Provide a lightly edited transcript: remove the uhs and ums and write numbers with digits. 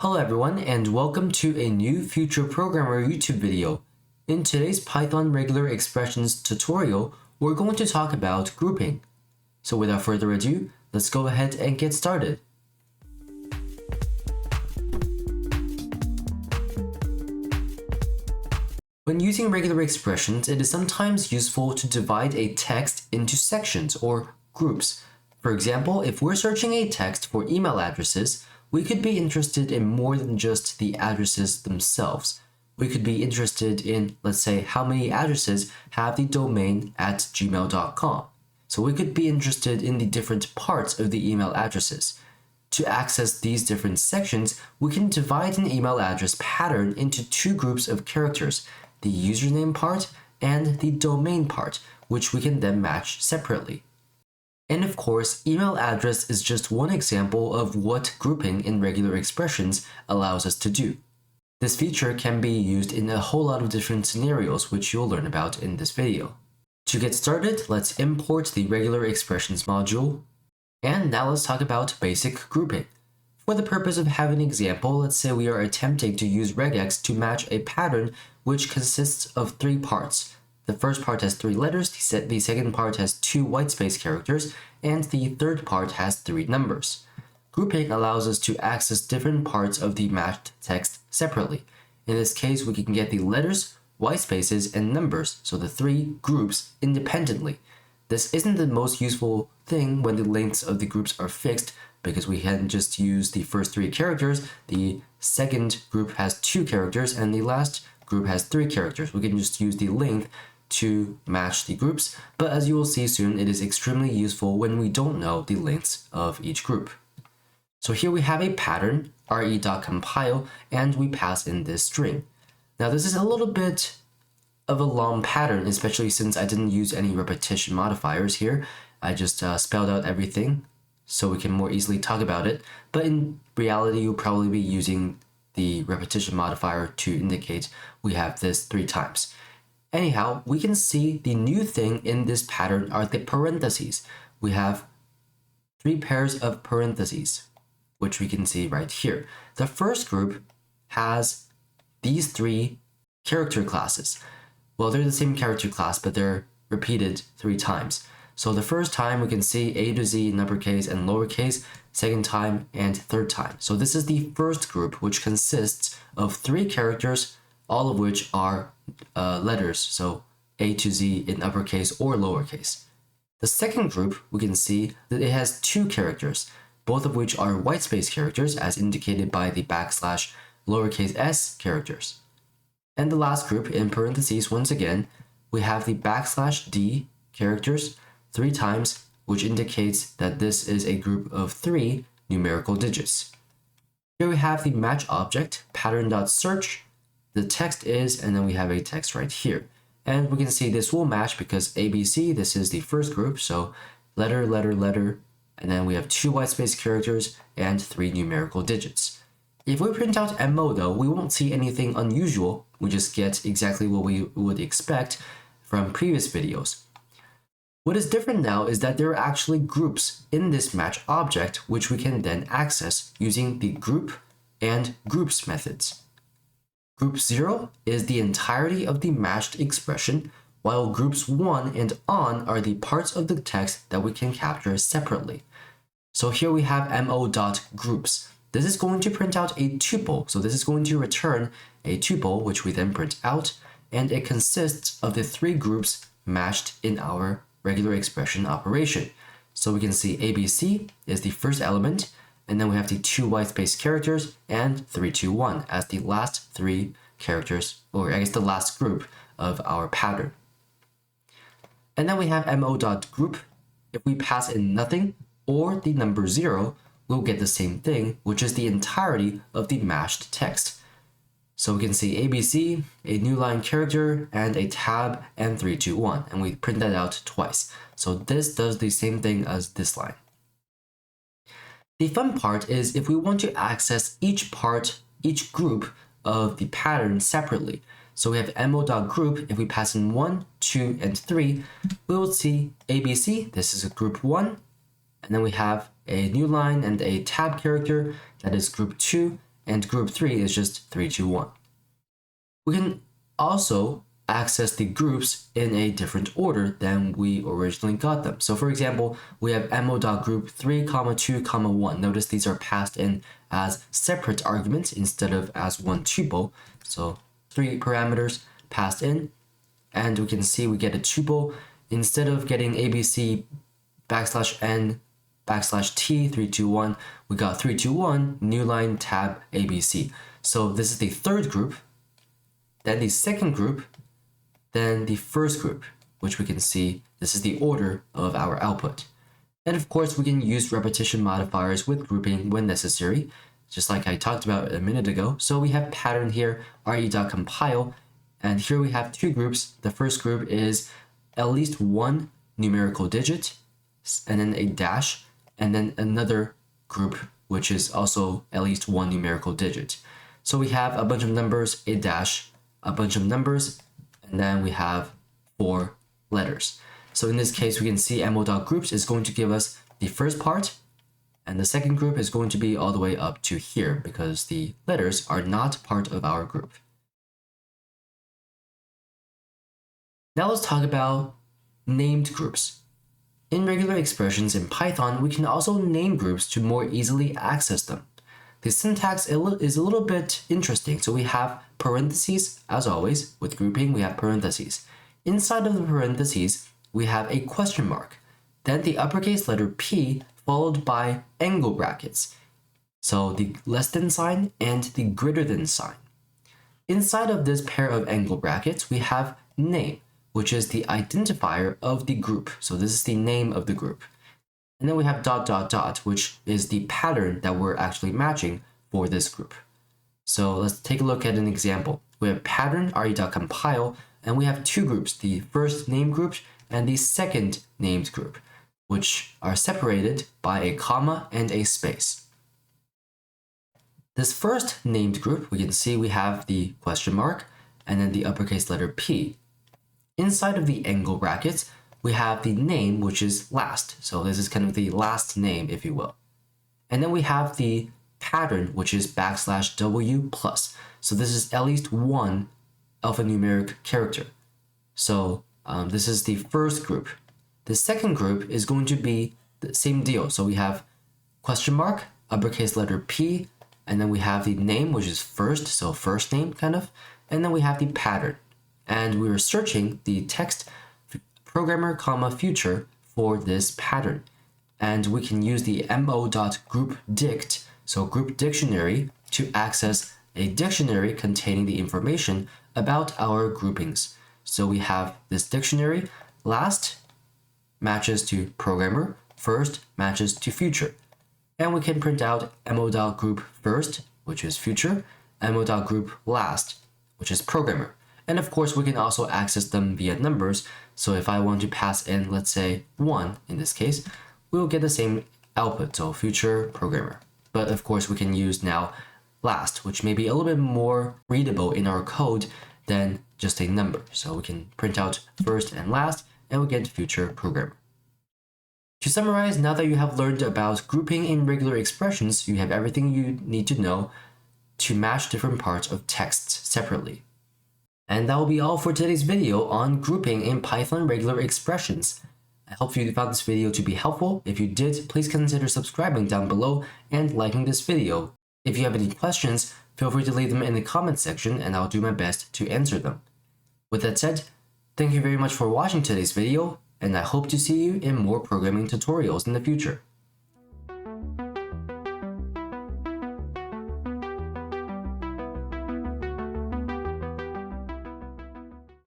Hello everyone and welcome to a new Future Programmer YouTube video. In today's Python regular expressions tutorial, we're going to talk about grouping. So without further ado, let's go ahead and get started. When using regular expressions, it is sometimes useful to divide a text into sections or groups. For example, if we're searching a text for email addresses, we could be interested in more than just the addresses themselves. We could be interested in, let's say, how many addresses have the domain at gmail.com. So we could be interested in the different parts of the email addresses. To access these different sections, we can divide an email address pattern into two groups of characters, the username part and the domain part, which we can then match separately. And of course, email address is just one example of what grouping in regular expressions allows us to do. This feature can be used in a whole lot of different scenarios, which you'll learn about in this video. To get started, let's import the regular expressions module. And now let's talk about basic grouping. For the purpose of having an example, let's say we are attempting to use regex to match a pattern which consists of three parts. The first part has three letters, the second part has two whitespace characters, and the third part has three numbers. Grouping allows us to access different parts of the matched text separately. In this case, we can get the letters, whitespaces, and numbers, so the three groups, independently. This isn't the most useful thing when the lengths of the groups are fixed, because we can just use the first three characters, the second group has two characters, and the last group has three characters. We can just use the length to match the groups, but as you will see soon, it is extremely useful when we don't know the lengths of each group. So here we have a pattern, re.compile, and we pass in this string. Now this is a little bit of a long pattern, especially since I didn't use any repetition modifiers here. I just spelled out everything so we can more easily talk about it, but in reality you'll probably be using the repetition modifier to indicate we have this 3 times. Anyhow, we can see the new thing in this pattern are the parentheses. We have 3 pairs of parentheses, which we can see right here. The first group has these 3 character classes. Well, they're the same character class, but they're repeated 3 times. So the first time we can see A to Z in uppercase and lowercase, second time and third time. So this is the first group, which consists of 3 characters, all of which are letters, so A to Z in uppercase or lowercase. The second group, we can see that it has 2 characters, both of which are whitespace characters as indicated by the backslash lowercase s characters. And the last group, in parentheses once again, we have the backslash d characters 3 times, which indicates that this is a group of 3 numerical digits. Here we have the match object, pattern.search, the text is, and then we have a text right here. And we can see this will match because ABC, this is the first group, so letter, letter, letter, and then we have 2 whitespace characters and 3 numerical digits. If we print out MO though, we won't see anything unusual, we just get exactly what we would expect from previous videos. What is different now is that there are actually groups in this match object, which we can then access using the group and groups methods. Group 0 is the entirety of the matched expression, while groups 1 and on are the parts of the text that we can capture separately. So here we have mo.groups. This is going to print out a tuple, so this is going to return a tuple, which we then print out, and it consists of the 3 groups matched in our regular expression operation. So we can see ABC is the first element, and then we have the 2 whitespace characters and 321 as the last 3 characters, or I guess the last group of our pattern. And then we have mo.group. If we pass in nothing or the number 0, we'll get the same thing, which is the entirety of the matched text. So we can see ABC, a new line character, and a tab, and 321, and we print that out twice. So this does the same thing as this line. The fun part is if we want to access each group of the pattern separately. So we have mo.group, if we pass in 1, 2, and 3, we will see ABC, this is a group 1, and then we have a new line and a tab character, that is group 2, and group 3 is just 3, 2, 1. We can also access the groups in a different order than we originally got them. So for example, we have mo.group 3, 2, 1. Notice these are passed in as separate arguments instead of as one tuple. So 3 parameters passed in, and we can see we get a tuple. Instead of getting abc \n \t 3, 2, 1, we got 3, 2, 1 new line tab abc. So this is the third group, then the second group, then the first group, which we can see this is the order of our output. And of course, we can use repetition modifiers with grouping when necessary, just like I talked about a minute ago. So we have pattern here, re.compile, and here we have two groups. The first group is at least one numerical digit, and then a dash, and then another group, which is also at least one numerical digit. So we have a bunch of numbers, a dash, a bunch of numbers, and then we have 4 letters. So in this case, we can see mo.groups is going to give us the first part, and the second group is going to be all the way up to here because the letters are not part of our group. Now let's talk about named groups. In regular expressions in Python, we can also name groups to more easily access them. The syntax is a little bit interesting. So we have parentheses, as always. With grouping, we have parentheses. Inside of the parentheses, we have a question mark, then the uppercase letter P followed by angle brackets. So the less than sign and the greater than sign. Inside of this pair of angle brackets, we have name, which is the identifier of the group. So this is the name of the group. And then we have ... which is the pattern that we're actually matching for this group. So let's take a look at an example. We have pattern re.compile, and we have two groups, the first named group and the second named group, which are separated by a comma and a space. This first named group, we can see we have the question mark and then the uppercase letter P. Inside of the angle brackets, we have the name, which is last. So this is kind of the last name, if you will. And then we have the pattern, which is \w plus. So this is at least one alphanumeric character. So this is the first group. The second group is going to be the same deal. So we have question mark, uppercase letter P, and then we have the name, which is first, so first name kind of, and then we have the pattern. And we were searching the text programmer, future for this pattern. And we can use the mo.groupDict, so group dictionary, to access a dictionary containing the information about our groupings. So we have this dictionary, last matches to programmer, first matches to future. And we can print out mo.groupFirst, which is future, mo.grouplast, which is programmer. And of course, we can also access them via numbers. So if I want to pass in, let's say 1 in this case, we will get the same output, so future programmer. But of course, we can use now last, which may be a little bit more readable in our code than just a number. So we can print out first and last, and we get future programmer. To summarize, now that you have learned about grouping in regular expressions, you have everything you need to know to match different parts of text separately. And that will be all for today's video on grouping in Python regular expressions. I hope you found this video to be helpful. If you did, please consider subscribing down below and liking this video. If you have any questions, feel free to leave them in the comment section and I'll do my best to answer them. With that said, thank you very much for watching today's video, and I hope to see you in more programming tutorials in the future.